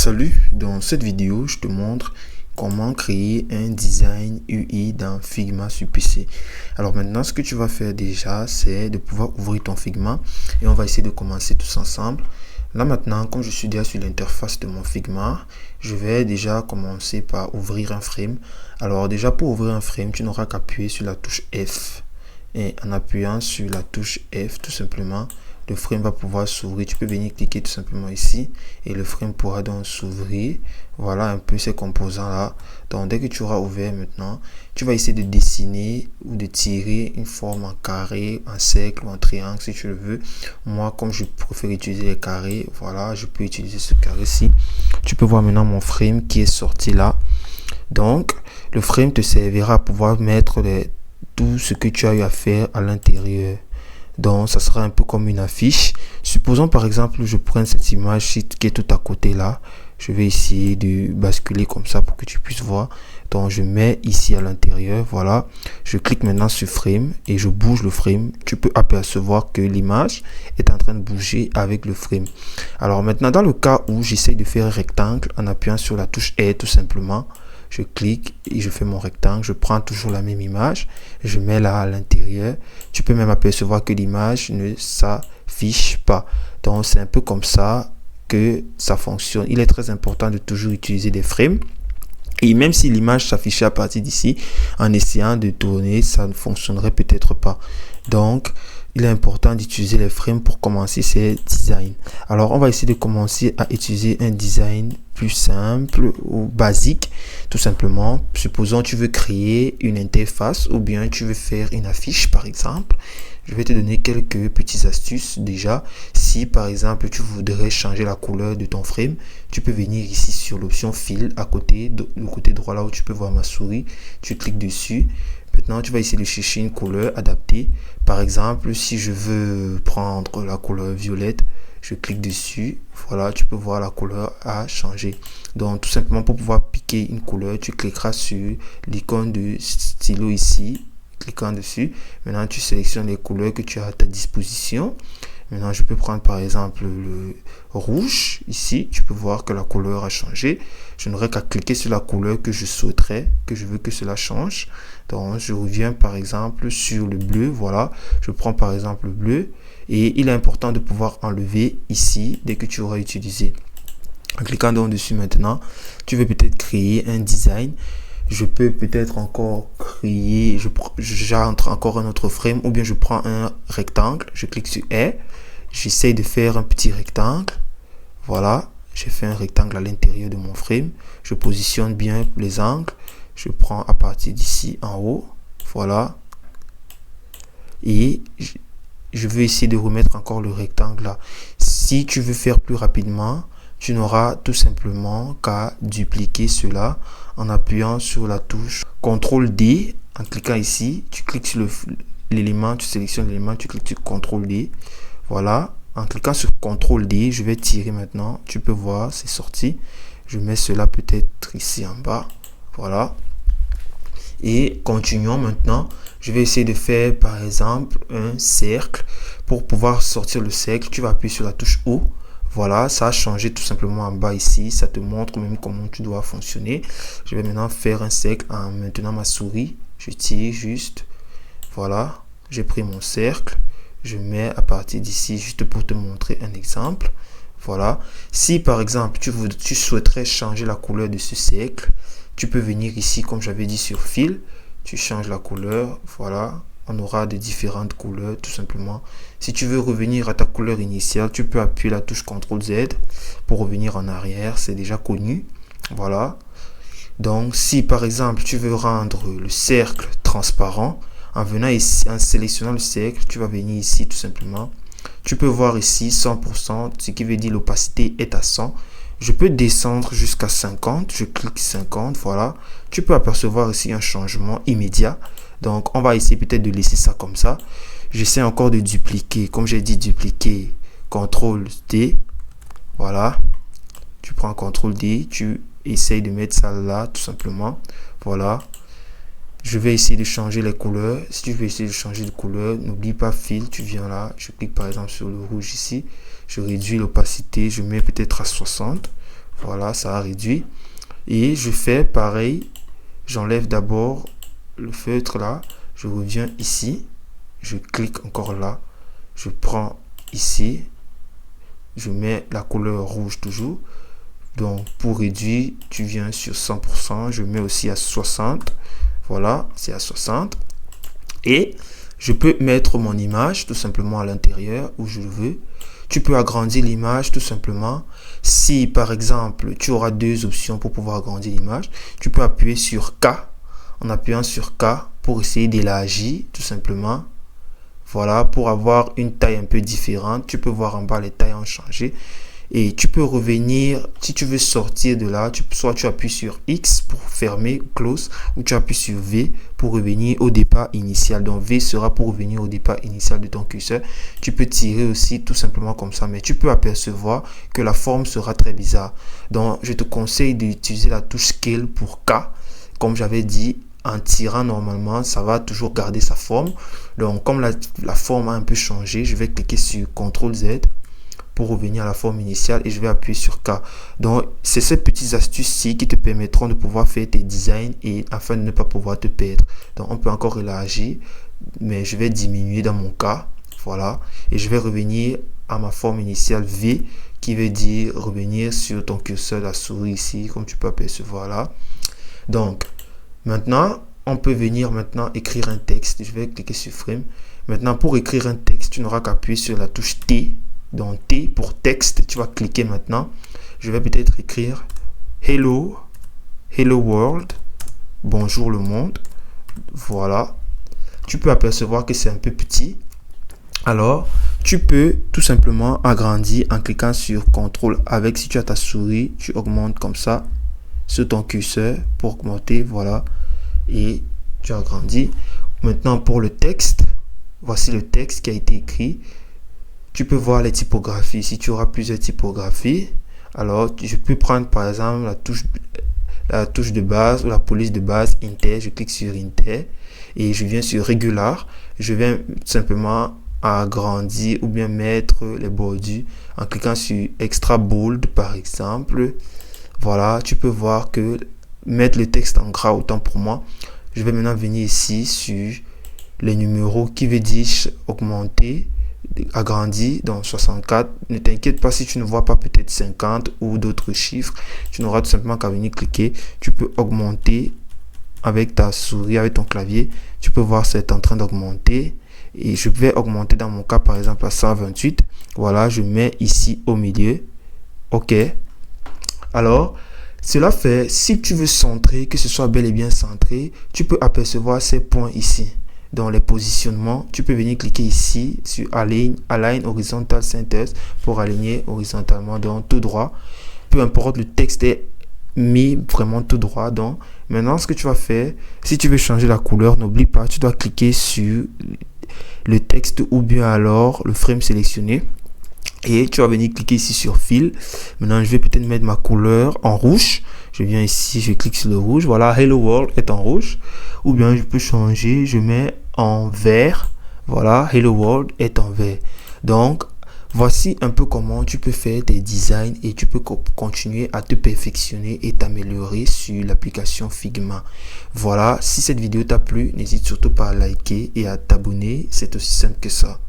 Salut, dans cette vidéo, je te montre comment créer un design UI dans Figma sur PC. Alors maintenant, ce que tu vas faire déjà, c'est de pouvoir ouvrir ton Figma et on va essayer de commencer tous ensemble. Là maintenant, comme je suis déjà sur l'interface de mon Figma, je vais déjà commencer par ouvrir un frame. Alors déjà, pour ouvrir un frame, tu n'auras qu'à appuyer sur la touche F. Et en appuyant sur la touche F, tout simplement, le frame va pouvoir s'ouvrir. Tu peux venir cliquer tout simplement ici et le frame pourra donc s'ouvrir. Voilà un peu ces composants là. Donc dès que tu auras ouvert maintenant, tu vas essayer de dessiner ou de tirer une forme en carré, en cercle ou en triangle si tu le veux. Moi, comme je préfère utiliser les carrés, voilà, je peux utiliser ce carré-ci. Tu peux voir maintenant mon frame qui est sorti là. Donc le frame te servira à pouvoir mettre tout ce que tu as eu à faire à l'intérieur. Donc ça sera un peu comme une affiche. Supposons par exemple je prends cette image qui est tout à côté là. Je vais essayer de basculer comme ça pour que tu puisses voir. Donc je mets ici à l'intérieur, voilà. Je clique maintenant sur frame et je bouge le frame. Tu peux apercevoir que l'image est en train de bouger avec le frame. Alors maintenant dans le cas où j'essaie de faire un rectangle en appuyant sur la touche R tout simplement, je clique et je fais mon rectangle, je prends toujours la même image, je mets là à l'intérieur. Tu peux même apercevoir que l'image ne s'affiche pas. Donc c'est un peu comme ça que ça fonctionne. Il est très important de toujours utiliser des frames. Et même si l'image s'affichait à partir d'ici, en essayant de tourner, ça ne fonctionnerait peut-être pas. Donc, il est important d'utiliser les frames pour commencer ces designs. Alors, on va essayer de commencer à utiliser un design plus simple ou basique. Tout simplement, supposons tu veux créer une interface ou bien tu veux faire une affiche, par exemple. Je vais te donner quelques petites astuces déjà. Si par exemple tu voudrais changer la couleur de ton frame, tu peux venir ici sur l'option fil à côté, le côté droit là où tu peux voir ma souris. Tu cliques dessus. Maintenant, tu vas essayer de chercher une couleur adaptée. Par exemple, si je veux prendre la couleur violette, je clique dessus. Voilà, tu peux voir la couleur a changé. Donc, tout simplement, pour pouvoir piquer une couleur, tu cliqueras sur l'icône de stylo ici. Cliquant dessus, maintenant tu sélectionnes les couleurs que tu as à ta disposition. Maintenant je peux prendre par exemple le rouge. Ici tu peux voir que la couleur a changé. Je n'aurai qu'à cliquer sur la couleur que je souhaiterais, que je veux que cela change. Donc je reviens par exemple sur le bleu. Voilà, je prends par exemple le bleu et il est important de pouvoir enlever ici dès que tu auras utilisé. En cliquant donc dessus maintenant, tu veux peut-être créer un design. Je peux peut-être encore créer, j'entre encore un autre frame ou bien je prends un rectangle, je clique sur R, j'essaie de faire un petit rectangle, voilà, j'ai fait un rectangle à l'intérieur de mon frame, je positionne bien les angles, je prends à partir d'ici en haut, voilà, et je veux essayer de remettre encore le rectangle là. Si tu veux faire plus rapidement, tu n'auras tout simplement qu'à dupliquer cela en appuyant sur la touche CTRL D. En cliquant ici, tu cliques sur l'élément, tu sélectionnes l'élément, tu cliques sur CTRL D. Voilà. En cliquant sur CTRL D, je vais tirer maintenant. Tu peux voir, c'est sorti. Je mets cela peut-être ici en bas. Voilà. Et continuons maintenant. Je vais essayer de faire par exemple un cercle. Pour pouvoir sortir le cercle, tu vas appuyer sur la touche O. Voilà, ça a changé tout simplement en bas ici. Ça te montre même comment tu dois fonctionner. Je vais maintenant faire un cercle en maintenant ma souris. Je tire juste. Voilà, j'ai pris mon cercle. Je mets à partir d'ici juste pour te montrer un exemple. Voilà. Si par exemple tu souhaiterais changer la couleur de ce cercle, tu peux venir ici comme j'avais dit sur fil. Tu changes la couleur. Voilà. On aura de différentes couleurs tout simplement. Si tu veux revenir à ta couleur initiale, tu peux appuyer la touche CTRL Z pour revenir en arrière. C'est déjà connu. Voilà. Donc, si par exemple, tu veux rendre le cercle transparent, en venant ici, en sélectionnant le cercle, tu vas venir ici tout simplement. Tu peux voir ici 100%, ce qui veut dire l'opacité est à 100. Je peux descendre jusqu'à 50. Je clique 50. Voilà. Tu peux apercevoir ici un changement immédiat. Donc, on va essayer peut-être de laisser ça comme ça. J'essaie encore de dupliquer. Comme j'ai dit, dupliquer. CTRL D. Voilà. Tu prends CTRL D. Tu essayes de mettre ça là, tout simplement. Voilà. Je vais essayer de changer les couleurs. Si tu veux essayer de changer de couleur, n'oublie pas fil. Tu viens là. Je clique par exemple sur le rouge ici. Je réduis l'opacité. Je mets peut-être à 60. Voilà, ça a réduit. Et je fais pareil. J'enlève d'abord le feutre là. Je reviens ici. Je clique encore là. Je prends ici. Je mets la couleur rouge toujours. Donc, pour réduire, tu viens sur 100%. Je mets aussi à 60. Voilà, c'est à 60. Et je peux mettre mon image tout simplement à l'intérieur où je veux. Tu peux agrandir l'image tout simplement. Si par exemple, tu auras deux options pour pouvoir agrandir l'image, tu peux appuyer sur K. En appuyant sur K pour essayer d'élargir tout simplement. Voilà, pour avoir une taille un peu différente. Tu peux voir en bas les tailles ont changé. Et tu peux revenir, si tu veux sortir de là, soit tu appuies sur X pour fermer, close, ou tu appuies sur V pour revenir au départ initial. Donc V sera pour revenir au départ initial de ton curseur. Tu peux tirer aussi tout simplement comme ça, mais tu peux apercevoir que la forme sera très bizarre. Donc je te conseille d'utiliser la touche Scale pour K. Comme j'avais dit, en tirant normalement, ça va toujours garder sa forme. Donc comme la forme a un peu changé, je vais cliquer sur CTRL Z pour revenir à la forme initiale et je vais appuyer sur K. Donc, c'est ces petites astuces-ci qui te permettront de pouvoir faire tes designs et afin de ne pas pouvoir te perdre. Donc, on peut encore élargir, mais je vais diminuer dans mon cas. Voilà. Et je vais revenir à ma forme initiale V, qui veut dire revenir sur ton curseur, la souris ici, comme tu peux apercevoir là. Donc, maintenant, on peut venir maintenant écrire un texte. Je vais cliquer sur Frame. Maintenant, pour écrire un texte, tu n'auras qu'à appuyer sur la touche T. Donc T pour texte, tu vas cliquer maintenant. Je vais peut-être écrire Hello, Hello World, bonjour le monde. Voilà. Tu peux apercevoir que c'est un peu petit. Alors, tu peux tout simplement agrandir en cliquant sur CTRL avec, si tu as ta souris, tu augmentes comme ça sur ton curseur pour augmenter, voilà. Et tu agrandis. Maintenant pour le texte, voici le texte qui a été écrit. Tu peux voir les typographies. Si tu auras plusieurs typographies, alors je peux prendre par exemple la touche de base ou la police de base Inter. Je clique sur Inter et je viens sur Regular. Je viens simplement agrandir ou bien mettre les bordures en cliquant sur Extra Bold par exemple. Voilà, tu peux voir que mettre le texte en gras, autant pour moi. Je vais maintenant venir ici sur les numéros qui veut dire augmenter, agrandi, donc 64. Ne t'inquiète pas si tu ne vois pas peut-être 50 ou d'autres chiffres, tu n'auras tout simplement qu'à venir cliquer. Tu peux augmenter avec ta souris, avec ton clavier. Tu peux voir c'est en train d'augmenter et je vais augmenter dans mon cas par exemple à 128. Voilà, je mets ici au milieu. OK. Alors cela fait, si tu veux centrer, que ce soit bel et bien centré, tu peux apercevoir ces points ici. Dans les positionnements, tu peux venir cliquer ici sur Align Horizontal Centers pour aligner horizontalement, donc tout droit. Peu importe, le texte est mis vraiment tout droit. Donc maintenant, ce que tu vas faire, si tu veux changer la couleur, n'oublie pas, tu dois cliquer sur le texte ou bien alors le frame sélectionné. Et tu vas venir cliquer ici sur Fill. Maintenant, je vais peut-être mettre ma couleur en rouge. Je viens ici, je clique sur le rouge. Voilà, Hello World est en rouge. Ou bien je peux changer, je mets en vert. Voilà, Hello World est en vert. Donc, voici un peu comment tu peux faire tes designs et tu peux continuer à te perfectionner et t'améliorer sur l'application Figma. Voilà, si cette vidéo t'a plu, n'hésite surtout pas à liker et à t'abonner. C'est aussi simple que ça.